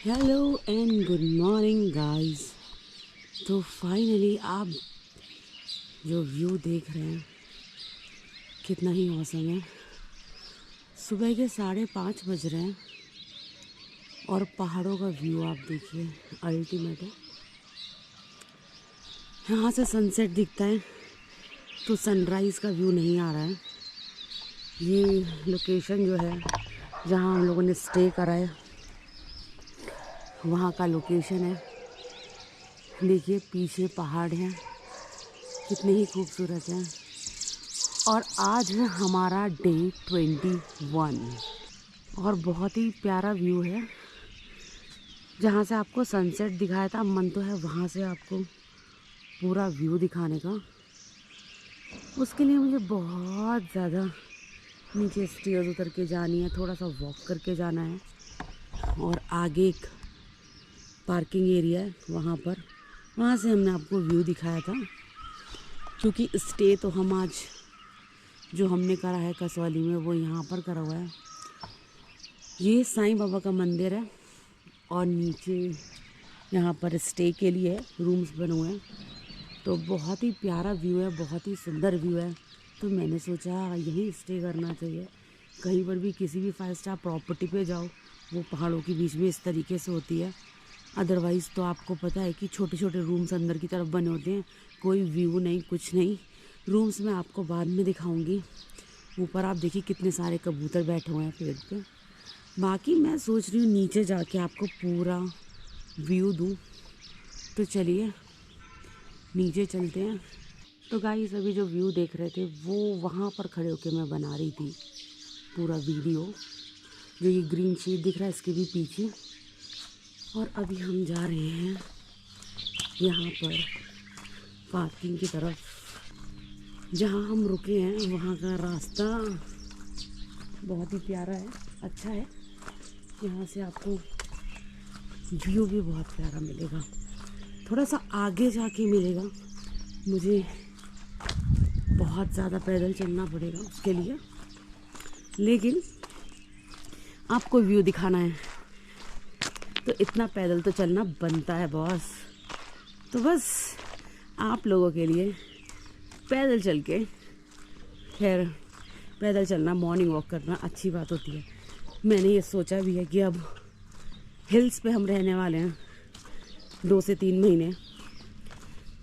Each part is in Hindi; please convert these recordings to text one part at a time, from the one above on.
Hello and good morning guys. तो फाइनली आप जो व्यू देख रहे हैं कितना ही औसम है। सुबह के 5:30 बज रहे हैं और पहाड़ों का व्यू आप देखिए, अल्टीमेट है। यहाँ से सनसेट दिखता है तो सनराइज़ का व्यू नहीं आ रहा है। ये लोकेशन जो है जहाँ हम लोगों ने स्टे करा है वहाँ का लोकेशन है। देखिए पीछे पहाड़ हैं, कितने ही खूबसूरत हैं। और आज है हमारा डे 21 और बहुत ही प्यारा व्यू है। जहाँ से आपको सनसेट दिखाया था, मन तो है वहाँ से आपको पूरा व्यू दिखाने का। उसके लिए मुझे बहुत ज़्यादा नीचे स्टेयर्स उतर के जानी है, थोड़ा सा वॉक करके जाना है। और आगे एक पार्किंग एरिया है, वहाँ से हमने आपको व्यू दिखाया था। क्योंकि स्टे तो हम आज जो हमने करा है कसौली में वो यहाँ पर करा हुआ है। ये साईं बाबा का मंदिर है और नीचे यहाँ पर स्टे के लिए रूम्स बने हुए हैं। तो बहुत ही प्यारा व्यू है, बहुत ही सुंदर व्यू है। तो मैंने सोचा यहीं स्टे करना चाहिए। कहीं पर भी किसी भी 5 स्टार प्रॉपर्टी पे जाओ, वो पहाड़ों के बीच में इस तरीके से होती है। अदरवाइज़ तो आपको पता है कि छोटे छोटे रूम्स अंदर की तरफ बने होते हैं, कोई व्यू नहीं, कुछ नहीं। रूम्स मैं आपको बाद में दिखाऊंगी। ऊपर आप देखिए कितने सारे कबूतर बैठे हुए हैं पेड़ पे। बाकी मैं सोच रही हूँ नीचे जाके आपको पूरा व्यू दूँ। तो चलिए नीचे चलते हैं। तो गाइस अभी जो व्यू देख रहे थे वो वहाँ पर खड़े होकर मैं बना रही थी पूरा वीडियो। जो ये ग्रीन शीट दिख रहा है इसके भी पीछे। और अभी हम जा रहे हैं यहाँ पर पार्किंग की तरफ। जहाँ हम रुके हैं वहाँ का रास्ता बहुत ही प्यारा है, अच्छा है। यहाँ से आपको व्यू भी बहुत प्यारा मिलेगा। थोड़ा सा आगे जाके मिलेगा, मुझे बहुत ज़्यादा पैदल चलना पड़ेगा उसके लिए, लेकिन आपको व्यू दिखाना है तो इतना पैदल तो चलना बनता है बॉस। तो बस आप लोगों के लिए पैदल चल के, खैर पैदल चलना, मॉर्निंग वॉक करना अच्छी बात होती है। मैंने ये सोचा भी है कि अब हिल्स पे हम रहने वाले हैं 2 से 3 महीने।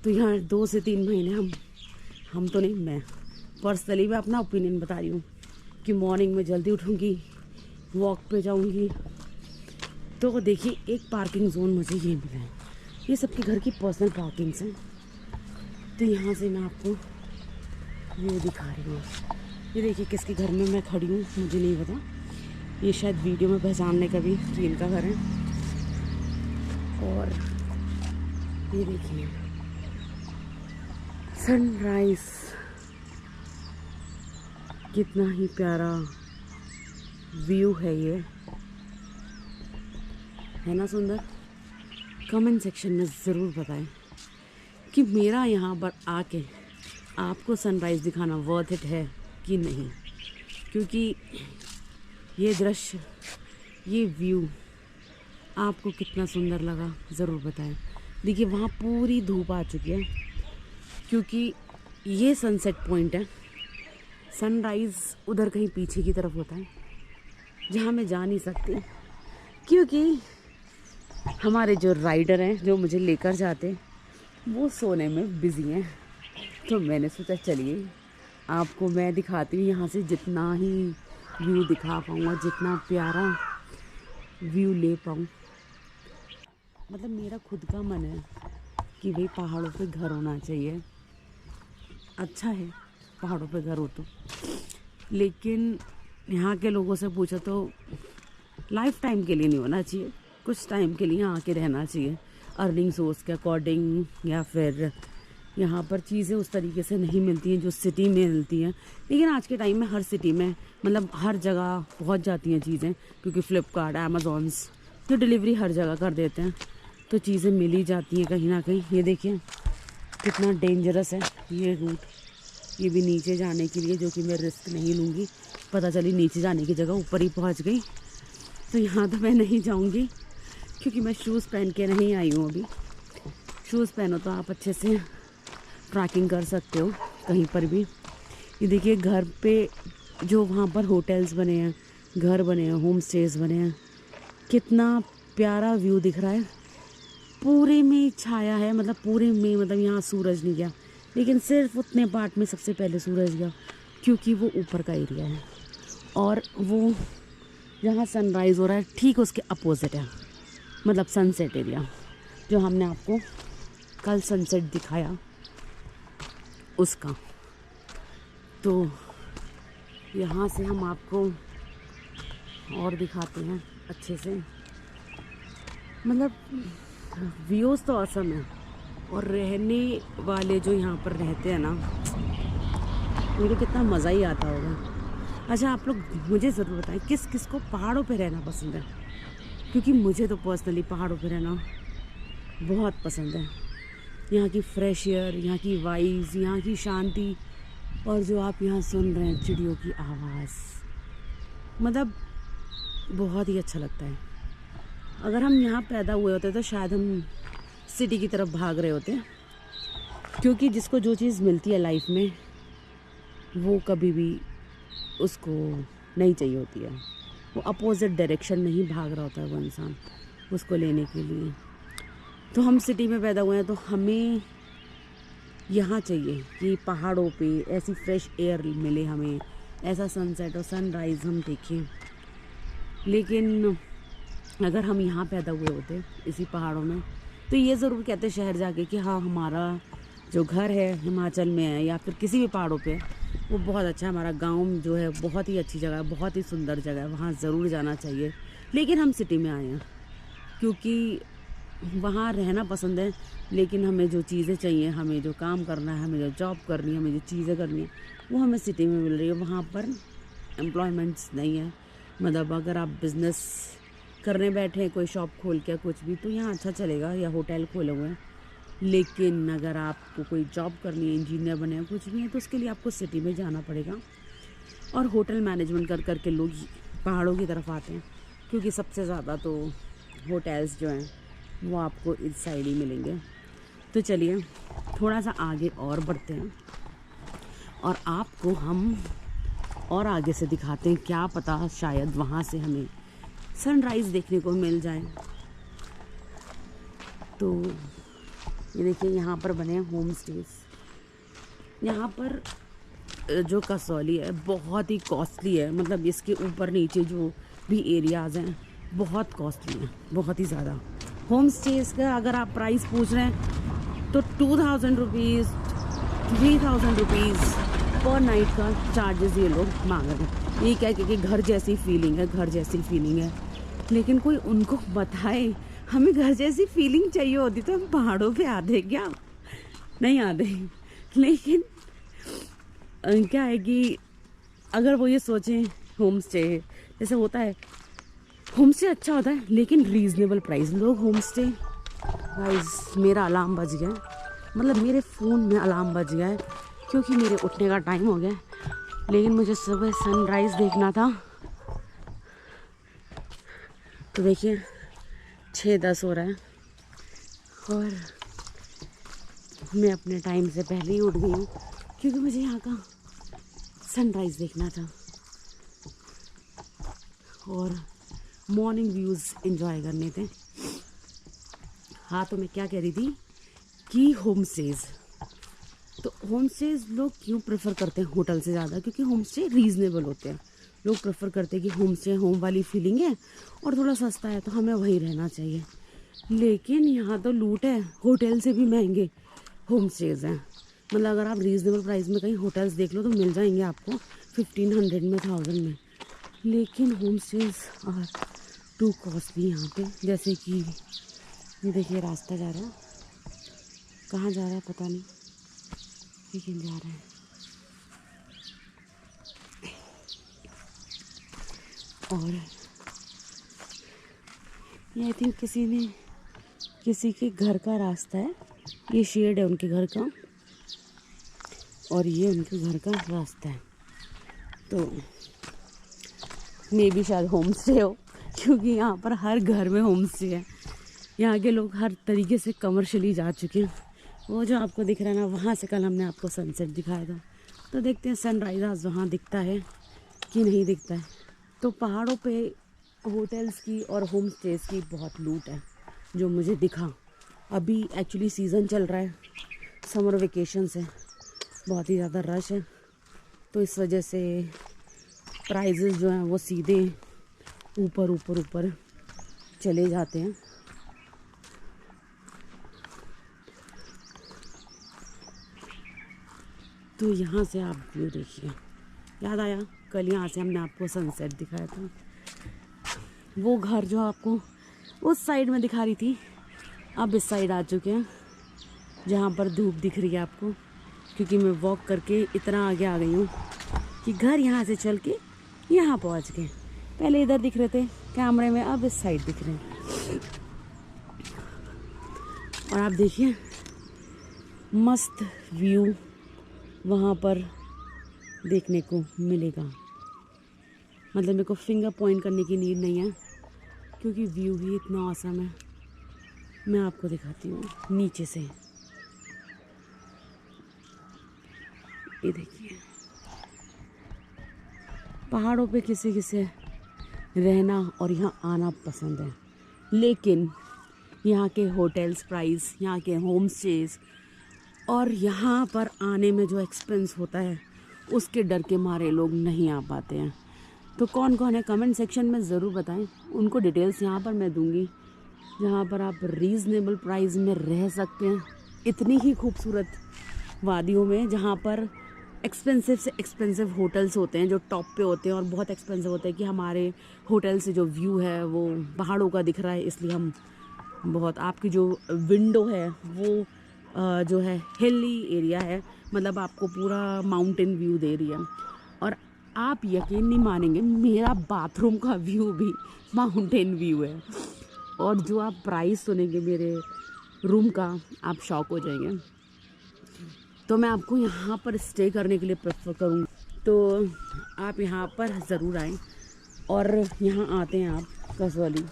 तो यहाँ 2 से 3 महीने हम तो नहीं, मैं पर्सनली मैं अपना ओपिनियन बता रही हूँ कि मॉर्निंग में जल्दी उठूँगी, वॉक पे जाऊँगी। तो देखिए एक पार्किंग जोन मुझे ये मिला है। ये सबके घर की पर्सनल पार्किंग्स हैं। तो यहाँ से मैं आपको ये दिखा रही हूँ। ये देखिए किसके घर में मैं खड़ी हूँ मुझे नहीं पता। ये शायद वीडियो में पहचानने का भी कि इनका घर है। और ये देखिए सनराइज, कितना ही प्यारा व्यू है ये, है ना सुंदर। कमेंट सेक्शन में ज़रूर बताएं कि मेरा यहाँ पर आके आपको सनराइज़ दिखाना वर्थ इट है कि नहीं। क्योंकि ये दृश्य, ये व्यू आपको कितना सुंदर लगा ज़रूर बताएं। देखिए वहाँ पूरी धूप आ चुकी है क्योंकि ये सनसेट पॉइंट है। सनराइज़ उधर कहीं पीछे की तरफ होता है जहाँ मैं जा नहीं सकती, क्योंकि हमारे जो राइडर हैं जो मुझे लेकर जाते हैं वो सोने में बिज़ी हैं। तो मैंने सोचा चलिए आपको मैं दिखाती हूँ यहाँ से जितना ही व्यू दिखा पाऊँगा, जितना प्यारा व्यू ले पाऊँ। मतलब मेरा खुद का मन है कि भाई पहाड़ों पे घर होना चाहिए। अच्छा है पहाड़ों पे घर हो तो, लेकिन यहाँ के लोगों से पूछो तो लाइफ टाइम के लिए नहीं होना चाहिए, कुछ टाइम के लिए आके रहना चाहिए अर्निंग सोर्स के अकॉर्डिंग। या फिर यहाँ पर चीज़ें उस तरीके से नहीं मिलती हैं जो सिटी में मिलती हैं। लेकिन आज के टाइम में हर सिटी में, मतलब हर जगह पहुँच जाती हैं चीज़ें, क्योंकि फ्लिपकार्ट, अमेज़ॉन्स जो डिलीवरी हर जगह कर देते हैं, तो चीज़ें मिल ही जाती हैं कहीं ना कहीं। ये देखिए कितना डेंजरस है ये रूट, ये भी नीचे जाने के लिए, जो कि मैं रिस्क नहीं लूँगी। पता चली नीचे जाने की जगह ऊपर ही पहुँच गई, तो यहाँ तो मैं नहीं जाऊँगी। क्योंकि मैं शूज़ पहन के नहीं आई हूँ अभी। शूज़ पहनो तो आप अच्छे से ट्रैकिंग कर सकते हो कहीं पर भी। ये देखिए घर पे जो वहाँ पर होटल्स बने हैं, घर बने हैं, होम स्टेज बने हैं, कितना प्यारा व्यू दिख रहा है। पूरे में छाया है, मतलब पूरे में, मतलब यहाँ सूरज नहीं गया, लेकिन सिर्फ उतने पार्ट में सबसे पहले सूरज गया क्योंकि वो ऊपर का एरिया है। और वो जहाँ सनराइज़ हो रहा है ठीक उसके अपोजिट है, मतलब सनसेट एरिया जो हमने आपको कल सनसेट दिखाया उसका। तो यहाँ से हम आपको और दिखाते हैं अच्छे से। मतलब व्यूज़ तो ऑसम है, और रहने वाले जो यहाँ पर रहते हैं ना, उनको कितना मज़ा ही आता होगा। अच्छा, आप लोग मुझे ज़रूर बताएं किस किस को पहाड़ों पे रहना पसंद है, क्योंकि मुझे तो पर्सनली पहाड़ों पे रहना बहुत पसंद है। यहाँ की फ्रेश एयर, यहाँ की वाइब्स, यहाँ की शांति, और जो आप यहाँ सुन रहे हैं चिड़ियों की आवाज़, मतलब बहुत ही अच्छा लगता है। अगर हम यहाँ पैदा हुए होते तो शायद हम सिटी की तरफ भाग रहे होते, क्योंकि जिसको जो चीज़ मिलती है लाइफ में वो कभी भी उसको नहीं चाहिए होती है। वो अपोजिट डायरेक्शन में ही भाग रहा होता है वो इंसान उसको लेने के लिए। तो हम सिटी में पैदा हुए हैं तो हमें यहाँ चाहिए कि पहाड़ों पे ऐसी फ्रेश एयर मिले, हमें ऐसा सनसेट और सनराइज़ हम देखें। लेकिन अगर हम यहाँ पैदा हुए होते इसी पहाड़ों में, तो ये ज़रूर कहते शहर जाके कि हाँ, हमारा जो घर है हिमाचल में है या फिर किसी भी पहाड़ों पे, वो बहुत अच्छा है, हमारा गांव जो है बहुत ही अच्छी जगह है, बहुत ही सुंदर जगह है, वहाँ ज़रूर जाना चाहिए। लेकिन हम सिटी में आए हैं क्योंकि वहाँ रहना पसंद है, लेकिन हमें जो चीज़ें चाहिए, हमें जो काम करना है, हमें जो जॉब करनी है, हमें जो चीज़ें करनी है, वो हमें सिटी में मिल रही है। वहाँ पर एम्प्लॉयमेंट्स नहीं है, मतलब अगर आप बिज़नेस करने बैठे हैं, कोई शॉप खोल के कुछ भी, तो यहाँ अच्छा चलेगा, या होटल खोले हुए हैं। लेकिन अगर आपको कोई जॉब करनी है, इंजीनियर बने हैं, कुछ भी है, तो उसके लिए आपको सिटी में जाना पड़ेगा। और होटल मैनेजमेंट कर के लोग पहाड़ों की तरफ आते हैं, क्योंकि सबसे ज़्यादा तो होटल्स जो हैं वो आपको इस साइड ही मिलेंगे। तो चलिए थोड़ा सा आगे और बढ़ते हैं और आपको हम और आगे से दिखाते हैं, क्या पता शायद वहाँ से हमें सनराइज़ देखने को मिल जाए। तो ये देखिए यहाँ पर बने हैं होम स्टेज। यहाँ पर जो कसौली है बहुत ही कॉस्टली है, मतलब इसके ऊपर नीचे जो भी एरियाज़ हैं बहुत कॉस्टली हैं, बहुत ही ज़्यादा। होम स्टेज का अगर आप प्राइस पूछ रहे हैं तो 2000 रुपीज़ 3000 रुपीज़ पर नाइट का चार्जेस ये लोग मांग रहे हैं। ये क्या कि घर जैसी फीलिंग है, घर जैसी फीलिंग है। लेकिन कोई उनको बताए हमें घर जैसी फीलिंग चाहिए होती तो हम पहाड़ों पे आते क्या? नहीं आते। लेकिन क्या है कि अगर वो ये सोचें होम स्टे जैसे होता है, होम स्टे अच्छा होता है लेकिन रीज़नेबल प्राइस। लोग होम स्टे, गाइस मेरा अलार्म बज गया, मतलब मेरे फ़ोन में अलार्म बज गया है क्योंकि मेरे उठने का टाइम हो गया, लेकिन मुझे सुबह सनराइज़ देखना था। तो देखिए 6:10 हो रहा है और मैं अपने टाइम से पहले ही उठ गई हूँ क्योंकि मुझे यहाँ का सनराइज़ देखना था और मॉर्निंग व्यूज़ एंजॉय करने थे। हाँ, तो मैं क्या कह रही थी कि होम स्टेज, तो होम स्टेज लोग क्यों प्रेफर करते हैं होटल से ज़्यादा? क्योंकि होम स्टे रीज़नेबल होते हैं। लोग प्रेफर करते हैं कि होम स्टे होम वाली फीलिंग है और थोड़ा सस्ता है तो हमें वहीं रहना चाहिए। लेकिन यहाँ तो लूट है, होटल से भी महंगे होम स्टेज हैं। मतलब अगर आप रीज़नेबल प्राइस में कहीं होटल्स देख लो तो मिल जाएंगे आपको 1500 में, 1000 में। लेकिन होम स्टेज और टू कॉस्टली यहाँ पे। जैसे कि ये देखिए रास्ता जा रहा है, कहाँ जा रहा है पता नहीं, लेकिन जा रहा है। और ये आई थिंक किसी के घर का रास्ता है, ये शेड है उनके घर का और ये उनके घर का रास्ता है। तो मे भी शायद होम स्टे हो क्योंकि यहाँ पर हर घर में होम स्टे है। यहाँ के लोग हर तरीके से कमर्शियली जा चुके हैं। वो जो आपको दिख रहा है ना, वहाँ से कल हमने आपको सनसेट दिखाया था। तो देखते हैं सनराइज आज वहाँ दिखता है कि नहीं दिखता है। तो पहाड़ों पे होटल्स की और होम स्टेज की बहुत लूट है जो मुझे दिखा। अभी एक्चुअली सीज़न चल रहा है, समर वेकेशंस है, बहुत ही ज़्यादा रश है, तो इस वजह से प्राइजेस जो हैं वो सीधे ऊपर ऊपर ऊपर चले जाते हैं। तो यहाँ से आप व्यू देखिए। याद आया कल यहाँ से हमने आपको सनसेट दिखाया था। वो घर जो आपको उस साइड में दिखा रही थी, अब इस साइड आ चुके हैं जहाँ पर धूप दिख रही है आपको, क्योंकि मैं वॉक करके इतना आगे आ गई हूँ कि घर यहाँ से चल के यहाँ पहुँच गए। पहले इधर दिख रहे थे कैमरे में, अब इस साइड दिख रहे हैं। और आप देखिए मस्त व्यू वहाँ पर देखने को मिलेगा। मतलब मेरे को फिंगर पॉइंट करने की नीड नहीं है, क्योंकि व्यू ही इतना औसम है। मैं आपको दिखाती हूँ नीचे से। ये देखिए, पहाड़ों पे किसी किसी रहना और यहाँ आना पसंद है, लेकिन यहाँ के होटल्स प्राइस, यहाँ के होम स्टेज और यहाँ पर आने में जो एक्सपेंस होता है उसके डर के मारे लोग नहीं आ पाते हैं। तो कौन कौन है कमेंट सेक्शन में ज़रूर बताएं, उनको डिटेल्स यहाँ पर मैं दूंगी, जहाँ पर आप रीज़नेबल प्राइस में रह सकते हैं इतनी ही खूबसूरत वादियों में, जहाँ पर एक्सपेंसिव से एक्सपेंसिव होटल्स होते हैं जो टॉप पे होते हैं और बहुत एक्सपेंसिव होते हैं कि हमारे होटल से जो व्यू है वो पहाड़ों का दिख रहा है, इसलिए हम बहुत, आपकी जो विंडो है वो जो है हिली एरिया है, मतलब आपको पूरा माउंटेन व्यू दे रही है। और आप यकीन नहीं मानेंगे, मेरा बाथरूम का व्यू भी माउंटेन व्यू है। और जो आप प्राइस सुनेंगे मेरे रूम का, आप शॉक हो जाएंगे। तो मैं आपको यहाँ पर स्टे करने के लिए प्रेफर करूँ, तो आप यहाँ पर ज़रूर आएँ। और यहाँ आते हैं आप कसौली,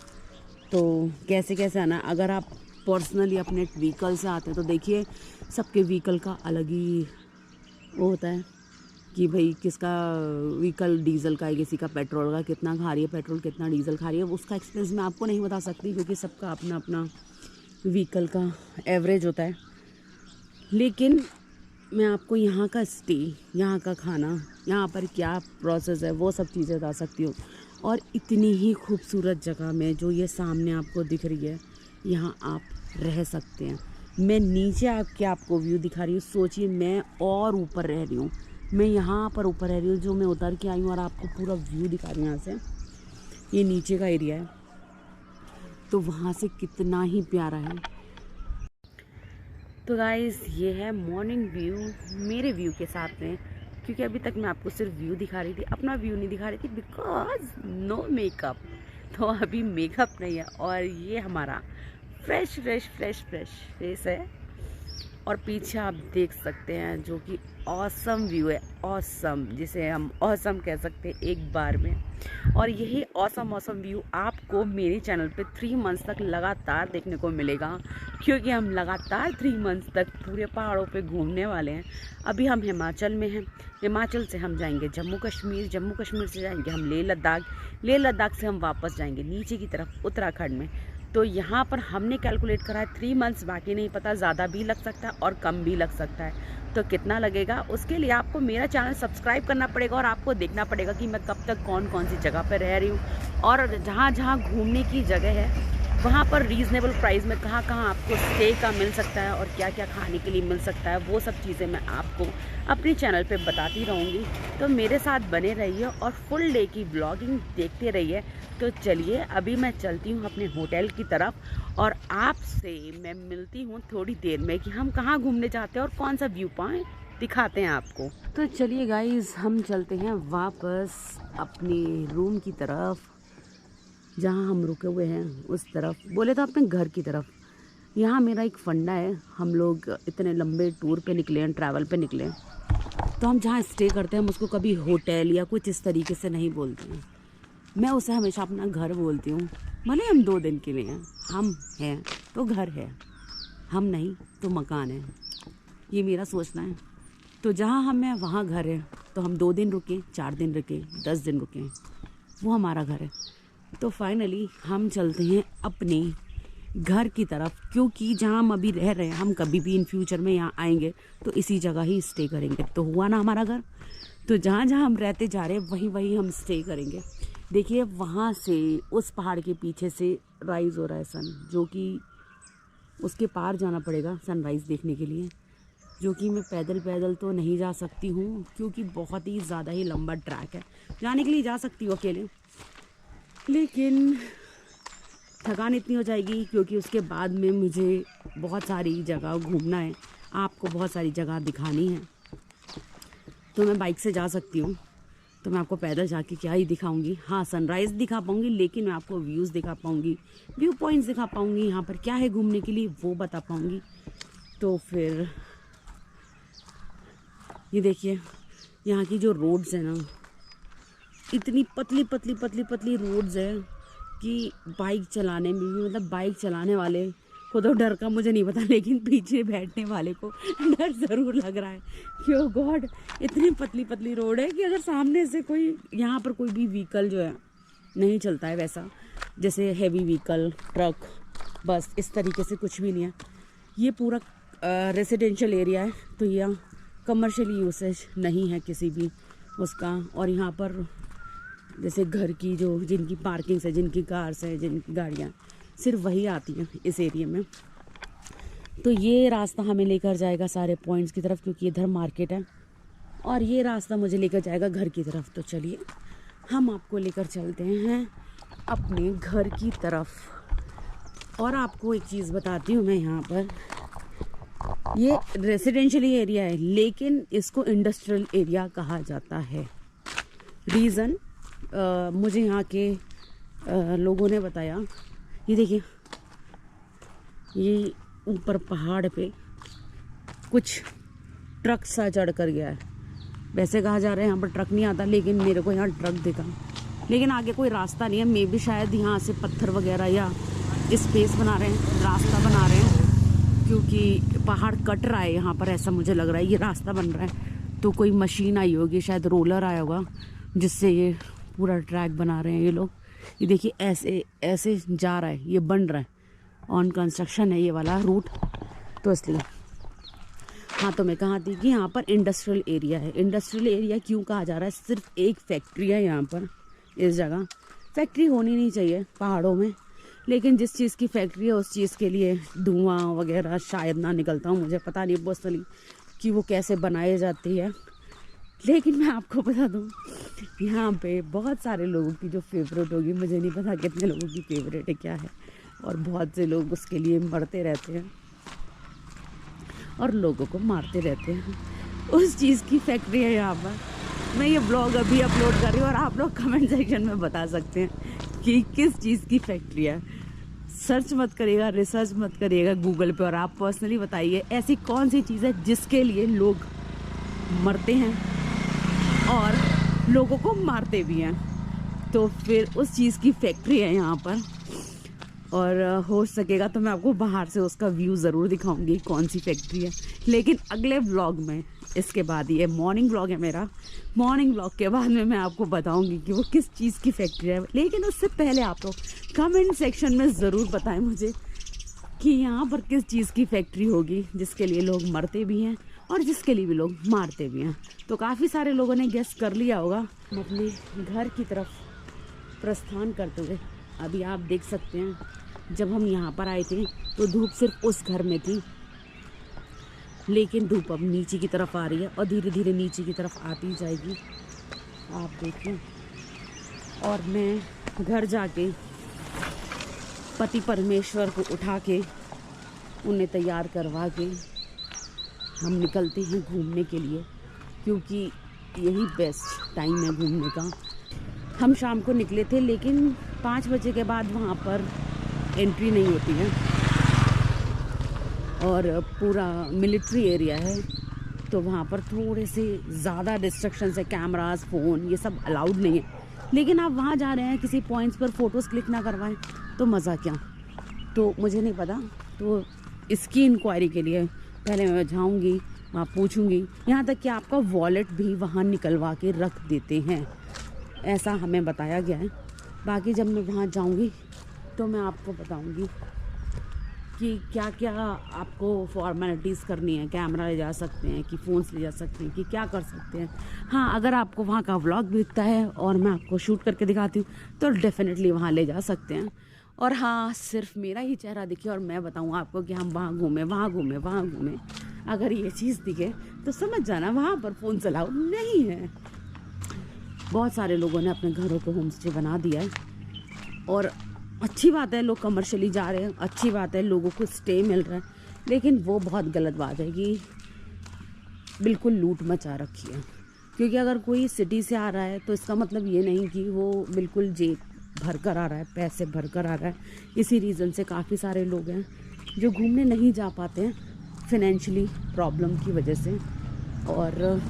तो कैसे कैसे आना, अगर आप पर्सनली अपने व्हीकल से आते हैं तो देखिए सबके व्हीकल का अलग ही वो होता है कि भाई किसका व्हीकल डीजल का है, किसी का पेट्रोल का, कितना खा रही है पेट्रोल, कितना डीजल खा रही है, उसका एक्सपेंस मैं आपको नहीं बता सकती, क्योंकि सबका अपना अपना व्हीकल का एवरेज होता है। लेकिन मैं आपको यहाँ का स्टे, यहाँ का खाना, यहाँ पर क्या प्रोसेस है, वो सब चीज़ें बता सकती हूँ। और इतनी ही खूबसूरत जगह में जो ये सामने आपको दिख रही है, यहाँ आप रह सकते हैं। मैं नीचे आके आपको व्यू दिखा रही हूँ, सोचिए मैं और ऊपर रह रही हूँ, मैं यहाँ पर ऊपर रह रही हूँ, जो मैं उतर के आई हूँ और आपको पूरा व्यू दिखा रही हूँ। यहाँ से ये नीचे का एरिया है, तो वहाँ से कितना ही प्यारा है। तो गाइस ये है मॉर्निंग व्यू मेरे व्यू के साथ में, क्योंकि अभी तक मैं आपको सिर्फ व्यू दिखा रही थी, अपना व्यू नहीं दिखा रही थी, बिकॉज नो मेकअप। तो अभी मेकअप नहीं है, और ये हमारा fresh fresh fresh fresh face है। और पीछे आप देख सकते हैं जो कि ऑसम व्यू है, ऑसम, जिसे हम ऑसम कह सकते हैं एक बार में। और यही ऑसम व्यू आपको मेरे चैनल पे 3 मंथ्स तक लगातार देखने को मिलेगा, क्योंकि हम लगातार 3 मंथ्स तक पूरे पहाड़ों पे घूमने वाले हैं। अभी हम हिमाचल में हैं, हिमाचल से हम जाएंगे जम्मू कश्मीर, जम्मू कश्मीर से जाएंगे हम लेह लद्दाख, लेह लद्दाख से हम वापस जाएंगे नीचे की तरफ उत्तराखंड में। तो यहाँ पर हमने कैलकुलेट करा है 3 मंथ्स, बाकी नहीं पता, ज़्यादा भी लग सकता है और कम भी लग सकता है। तो कितना लगेगा उसके लिए आपको मेरा चैनल सब्सक्राइब करना पड़ेगा, और आपको देखना पड़ेगा कि मैं कब तक कौन कौन सी जगह पर रह रही हूँ, और जहाँ जहाँ घूमने की जगह है वहाँ पर रीज़नेबल प्राइस में कहाँ कहाँ आपको स्टे का मिल सकता है और क्या क्या खाने के लिए मिल सकता है, वो सब चीज़ें मैं आपको अपने चैनल पे बताती रहूँगी। तो मेरे साथ बने रहिए और फुल डे की ब्लॉगिंग देखते रहिए। तो चलिए अभी मैं चलती हूँ अपने होटल की तरफ, और आपसे मैं मिलती हूँ थोड़ी देर में कि हम कहाँ घूमने जाते हैं और कौन सा व्यू पॉइंट दिखाते हैं आपको। तो चलिए गाइस, हम चलते हैं वापस अपने रूम की तरफ, जहाँ हम रुके हुए हैं उस तरफ, बोले तो अपने घर की तरफ। यहाँ मेरा एक फंडा है, हम लोग इतने लंबे टूर पे निकले हैं, ट्रैवल पे निकले हैं, तो हम जहाँ स्टे करते हैं हम उसको कभी होटल या कुछ इस तरीके से नहीं बोलते हैं। मैं उसे हमेशा अपना घर बोलती हूँ। भले हम 2 दिन के लिए हैं, हम हैं तो घर है, हम नहीं तो मकान है, ये मेरा सोचना है। तो जहाँ हम हैं वहाँ घर है, तो हम 2 दिन रुकें, 4 दिन रुकें, 10 दिन रुकें, वो हमारा घर है। तो फाइनली हम चलते हैं अपने घर की तरफ, क्योंकि जहाँ हम अभी रह रहे हैं, हम कभी भी इन फ्यूचर में यहाँ आएंगे तो इसी जगह ही स्टे करेंगे। तो हुआ ना हमारा घर, तो जहाँ जहाँ हम रहते जा रहे हैं वहीं वहीं हम स्टे करेंगे। देखिए वहाँ से उस पहाड़ के पीछे से राइज़ हो रहा है सन, जो कि उसके पार जाना पड़ेगा सनराइज़ देखने के लिए, जो कि मैं पैदल पैदल तो नहीं जा सकती हूँ, क्योंकि बहुत ही ज़्यादा ही लंबा ट्रैक है। जाने के लिए जा सकती हूँ अकेले, लेकिन थकान इतनी हो जाएगी, क्योंकि उसके बाद में मुझे बहुत सारी जगह घूमना है, आपको बहुत सारी जगह दिखानी है। तो मैं बाइक से जा सकती हूँ, तो मैं आपको पैदल जाके क्या ही दिखाऊंगी। हाँ, सनराइज़ दिखा पाऊंगी, लेकिन मैं आपको व्यूज़ दिखा पाऊंगी, व्यू पॉइंट्स दिखा पाऊंगी, यहाँ पर क्या है घूमने के लिए वो बता पाऊंगी। तो फिर ये देखिए यहाँ की जो रोड्स है ना, इतनी पतली पतली पतली पतली रोड्स है कि बाइक चलाने में भी, मतलब बाइक चलाने वाले को तो डर का मुझे नहीं पता, लेकिन पीछे बैठने वाले को डर ज़रूर लग रहा है कि ओ गॉड, इतनी पतली पतली रोड है कि अगर सामने से कोई, यहाँ पर कोई भी व्हीकल जो है नहीं चलता है वैसा, जैसे हैवी व्हीकल, ट्रक, बस इस तरीके से कुछ भी नहीं है। ये पूरा रेसिडेंशियल एरिया है, तो यह कमर्शियल यूसेज नहीं है किसी भी उसका। और यहाँ पर जैसे घर की जो, जिनकी पार्किंग्स है, जिनकी कार्स है, जिनकी गाड़ियाँ, सिर्फ वही आती हैं इस एरिया में। तो ये रास्ता हमें लेकर जाएगा सारे पॉइंट्स की तरफ, क्योंकि इधर मार्केट है, और ये रास्ता मुझे लेकर जाएगा घर की तरफ। तो चलिए हम आपको लेकर चलते हैं अपने घर की तरफ। और आपको एक चीज़ बताती हूँ मैं, यहाँ पर ये रेसिडेंशियल एरिया है, लेकिन इसको इंडस्ट्रियल एरिया कहा जाता है। रीज़न मुझे यहाँ के लोगों ने बताया। ये देखिए, ये ऊपर पहाड़ पे कुछ ट्रक सा चढ़ कर गया है। वैसे कहा जा रहा है यहाँ पर ट्रक नहीं आता, लेकिन मेरे को यहाँ ट्रक दिखा, लेकिन आगे कोई रास्ता नहीं है। मे बी शायद यहाँ से पत्थर वगैरह या स्पेस बना रहे हैं, रास्ता बना रहे हैं, क्योंकि पहाड़ कट रहा है यहाँ पर, ऐसा मुझे लग रहा है। ये रास्ता बन रहा है, तो कोई मशीन आई होगी, शायद रोलर आया होगा, जिससे ये पूरा ट्रैक बना रहे हैं ये लोग। ये देखिए ऐसे ऐसे जा रहा है, ये बन रहा है, ऑन कंस्ट्रक्शन है ये वाला रूट, तो इसलिए। हाँ, तो मैं कहा थी कि यहाँ पर इंडस्ट्रियल एरिया है। इंडस्ट्रियल एरिया क्यों कहा जा रहा है? सिर्फ एक फैक्ट्री है यहाँ पर, इस जगह। फैक्ट्री होनी नहीं चाहिए पहाड़ों में, लेकिन जिस चीज़ की फैक्ट्री है उस चीज़ के लिए धुआं वगैरह शायद ना निकलता हूँ, मुझे पता नहीं पर्सनली कि वो कैसे बनाई जाती है। लेकिन मैं आपको बता दूँ, यहाँ पे बहुत सारे लोगों की जो फेवरेट होगी, मुझे नहीं पता कितने लोगों की फेवरेट है क्या है, और बहुत से लोग उसके लिए मरते रहते हैं और लोगों को मारते रहते हैं। उस चीज़ की फैक्ट्री है यहाँ पर। मैं ये ब्लॉग अभी अपलोड कर रही हूँ, और आप लोग कमेंट सेक्शन में बता सकते हैं कि किस चीज़ की फैक्ट्री है। सर्च मत करिएगा, रिसर्च मत करिएगा गूगल पे, और आप पर्सनली बताइए ऐसी कौन सी चीज़ है जिसके लिए लोग मरते हैं और लोगों को मारते भी हैं। तो फिर उस चीज़ की फैक्ट्री है यहाँ पर, और हो सकेगा तो मैं आपको बाहर से उसका व्यू ज़रूर दिखाऊंगी कौन सी फैक्ट्री है, लेकिन अगले व्लॉग में। इसके बाद ये मॉर्निंग व्लॉग है मेरा, मॉर्निंग व्लॉग के बाद में मैं आपको बताऊंगी कि वो किस चीज़ की फैक्ट्री है। लेकिन उससे पहले आप लोग कमेंट सेक्शन में ज़रूर बताएं मुझे कि यहाँ पर किस चीज़ की फैक्ट्री होगी जिसके लिए लोग मरते भी हैं और जिसके लिए भी लोग मारते भी हैं। तो काफ़ी सारे लोगों ने गेस कर लिया होगा। हम अपने घर की तरफ प्रस्थान करते हुए, अभी आप देख सकते हैं, जब हम यहाँ पर आए थे तो धूप सिर्फ उस घर में थी, लेकिन धूप अब नीचे की तरफ आ रही है और धीरे धीरे नीचे की तरफ आती जाएगी, आप देखिए। और मैं घर जाके पति परमेश्वर को उठा के, उन्हें तैयार करवा के हम निकलते हैं घूमने के लिए, क्योंकि यही बेस्ट टाइम है घूमने का। हम शाम को निकले थे, लेकिन 5 बजे के बाद वहाँ पर एंट्री नहीं होती है, और पूरा मिलिट्री एरिया है, तो वहाँ पर थोड़े से ज़्यादा रिस्ट्रिक्शंस है, कैमरास, फ़ोन ये सब अलाउड नहीं है। लेकिन आप वहाँ जा रहे हैं किसी पॉइंट्स पर फ़ोटोज़ क्लिक ना करवाएं तो मज़ा क्या। तो मुझे नहीं पता, तो इसकी इंक्वायरी के लिए पहले मैं जाऊँगी, वहाँ पूछूँगी। यहाँ तक कि आपका वॉलेट भी वहाँ निकलवा के रख देते हैं, ऐसा हमें बताया गया है। बाकी जब मैं वहाँ जाऊँगी तो मैं आपको बताऊँगी कि क्या क्या आपको फॉर्मेलिटीज़ करनी है। कैमरा ले जा सकते हैं कि फ़ोन्स ले जा सकते हैं कि क्या कर सकते हैं। हाँ, अगर आपको वहाँ का व्लॉग भी दिखता है और मैं आपको शूट करके दिखाती हूँ तो डेफिनेटली वहाँ ले जा सकते हैं। और हाँ, सिर्फ मेरा ही चेहरा दिखे और मैं बताऊँ आपको कि हम वहाँ घूमें, वहाँ घूमें, वहाँ घूमें, अगर ये चीज़ दिखे तो समझ जाना वहाँ पर फ़ोन चलाओ नहीं है। बहुत सारे लोगों ने अपने घरों को होम स्टे बना दिया है और अच्छी बात है, लोग कमर्शियली जा रहे हैं, अच्छी बात है, लोगों को स्टे मिल रहा है। लेकिन वो बहुत गलत बात है कि बिल्कुल लूट मचा रखी है। क्योंकि अगर कोई सिटी से आ रहा है तो इसका मतलब ये नहीं कि वो बिल्कुल जेब भर कर आ रहा है, पैसे भर कर आ रहा है। इसी रीज़न से काफ़ी सारे लोग हैं जो घूमने नहीं जा पाते हैं फिनेंशियली प्रॉब्लम की वजह से। और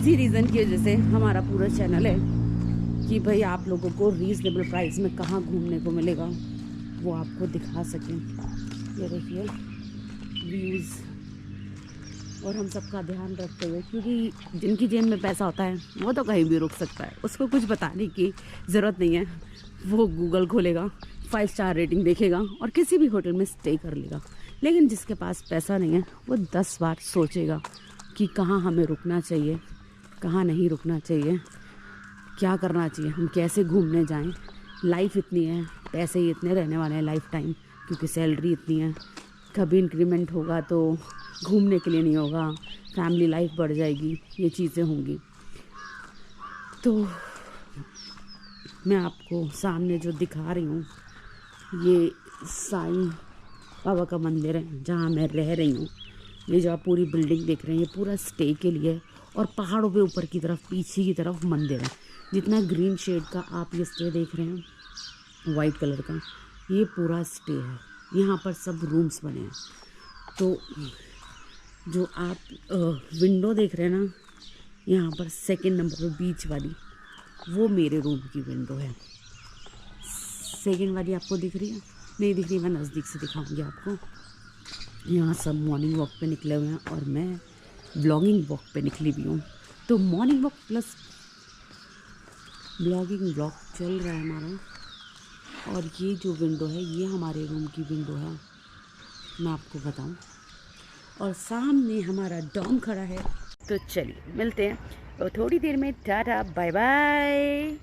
इसी रीज़न की वजह से हमारा पूरा चैनल है कि भाई आप लोगों को रीज़नेबल प्राइस में कहाँ घूमने को मिलेगा वो आपको दिखा सकें। ये देखिए व्यूज़, और हम सबका ध्यान रखते हुए, क्योंकि जिनकी जेब में पैसा होता है वो तो कहीं भी रुक सकता है, उसको कुछ बताने की ज़रूरत नहीं है। वो गूगल खोलेगा, 5 स्टार रेटिंग देखेगा और किसी भी होटल में स्टे कर लेगा। लेकिन जिसके पास पैसा नहीं है वो 10 बार सोचेगा कि कहाँ हमें रुकना चाहिए, कहाँ नहीं रुकना चाहिए, क्या करना चाहिए, हम कैसे घूमने जाएं। लाइफ इतनी है, पैसे ही इतने रहने वाले हैं लाइफ टाइम, क्योंकि सैलरी इतनी है। कभी इंक्रीमेंट होगा तो घूमने के लिए नहीं होगा, फैमिली लाइफ बढ़ जाएगी, ये चीज़ें होंगी। तो मैं आपको सामने जो दिखा रही हूँ ये साईं बाबा का मंदिर है जहाँ मैं रह रही हूँ। ये जो आप पूरी बिल्डिंग देख रहे हैं ये पूरा स्टे के लिए है और पहाड़ों पे ऊपर की तरफ पीछे की तरफ मंदिर है। जितना ग्रीन शेड का आप ये स्टे देख रहे हैं वाइट कलर का, ये पूरा स्टे है। यहाँ पर सब रूम्स बने हैं। तो जो आप विंडो देख रहे हैं ना यहाँ पर सेकंड नंबर पर बीच वाली, वो मेरे रूम की विंडो है। सेकंड वाली आपको दिख रही है? नहीं दिख रही, मैं नज़दीक से दिखाऊंगी आपको। यहाँ सब मॉर्निंग वॉक पे निकले हुए हैं और मैं ब्लॉगिंग वॉक पे निकली भी हूँ। तो morning walk plus blogging vlog चल रहा है हमारा। और ये जो विंडो है ये हमारे रूम की विंडो है, मैं आपको बताऊं। और सामने हमारा डॉम खड़ा है। तो चलिए मिलते हैं और थोड़ी देर में। Tata bye bye.